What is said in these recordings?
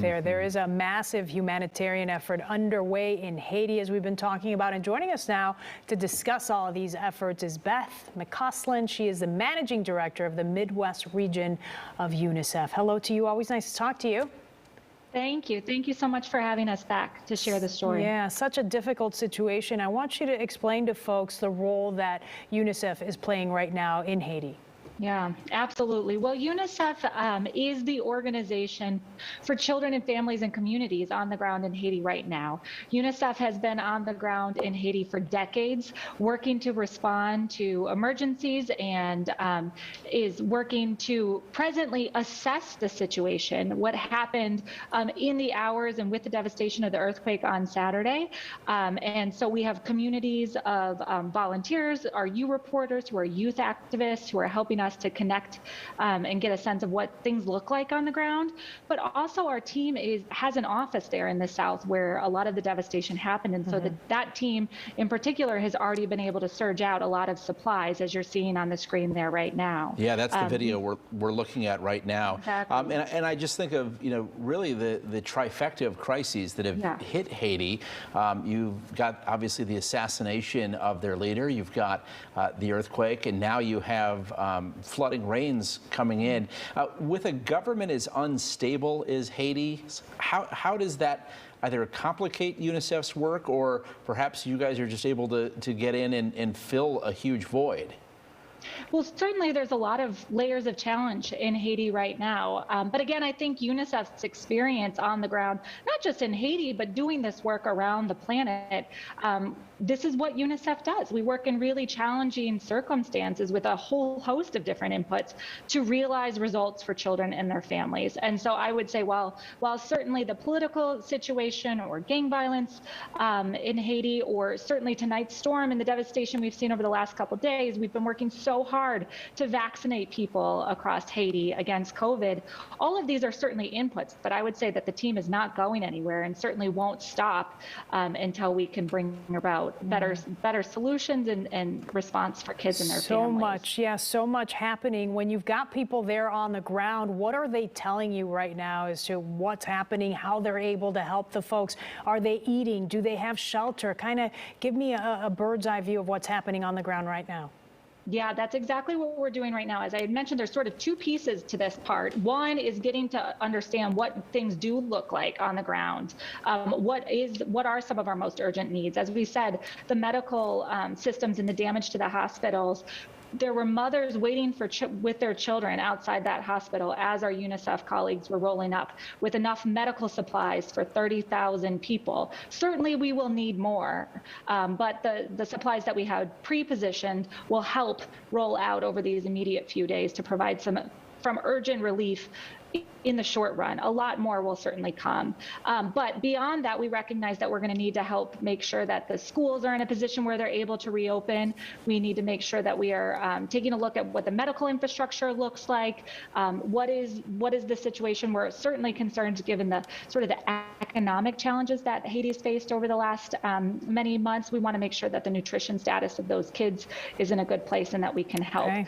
there. There is a massive humanitarian effort underway in Haiti, as we've been talking about. And joining us now to discuss all of these efforts is Beth McCausland. She is the managing director of the Midwest region of UNICEF. Hello to you. Always nice to talk to you. Thank you. Thank you so much for having us back to share the story. Yeah, such a difficult situation. I want you to explain to folks the role that UNICEF is playing right now in Haiti. Yeah, absolutely. Well, UNICEF is the organization for children and families and communities on the ground in Haiti right now. UNICEF has been on the ground in Haiti for decades, working to respond to emergencies and is working to presently assess the situation, what happened in the hours and with the devastation of the earthquake on Saturday. And so we have communities of volunteers, our U reporters who are youth activists who are helping us to connect and get a sense of what things look like on the ground. But also our team has an office there in the South where a lot of the devastation happened. And so that team in particular has already been able to surge out a lot of supplies, as you're seeing on the screen there right now. Yeah, that's the video we're looking at right now. Exactly. And I just think of, really the trifecta of crises that have hit Haiti. You've got obviously the assassination of their leader, you've got the earthquake, and now you have flooding rains coming in. With a government as unstable as Haiti, how does that either complicate UNICEF's work, or perhaps you guys are just able to get in and fill a huge void? Well, certainly there's a lot of layers of challenge in Haiti right now. But again, I think UNICEF's experience on the ground, not just in Haiti, but doing this work around the planet, this is what UNICEF does. We work in really challenging circumstances with a whole host of different inputs to realize results for children and their families. And so I would say, while certainly the political situation or gang violence in Haiti, or certainly tonight's storm and the devastation we've seen over the last couple of days, we've been working so hard to vaccinate people across Haiti against COVID. All of these are certainly inputs, but I would say that the team is not going anywhere and certainly won't stop until we can bring about better solutions and response for kids and their families. So much happening. When you've got people there on the ground, what are they telling you right now as to what's happening, how they're able to help the folks? Are they eating? Do they have shelter? Kind of give me a bird's eye view of what's happening on the ground right now. Yeah, that's exactly what we're doing right now. As I had mentioned, there's sort of two pieces to this part. One is getting to understand what things do look like on the ground. What are some of our most urgent needs? As we said, the medical systems and the damage to the hospitals. There were mothers waiting with their children outside that hospital as our UNICEF colleagues were rolling up with enough medical supplies for 30,000 people. Certainly we will need more, but the supplies that we had pre-positioned will help roll out over these immediate few days to provide some urgent relief in the short run. A lot more will certainly come. But beyond that, we recognize that we're going to need to help make sure that the schools are in a position where they're able to reopen. We need to make sure that we are taking a look at what the medical infrastructure looks like. What is the situation? We're certainly concerned given the sort of the economic challenges that Haiti's faced over the last many months. We want to make sure that the nutrition status of those kids is in a good place and that we can help. Okay.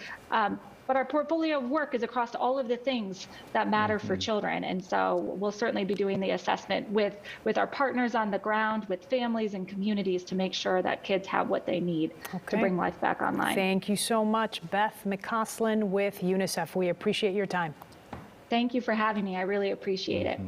But our portfolio of work is across all of the things that matter for children. And so we'll certainly be doing the assessment with our partners on the ground, with families and communities to make sure that kids have what they need to bring life back online. Thank you so much, Beth McCausland with UNICEF. We appreciate your time. Thank you for having me. I really appreciate it.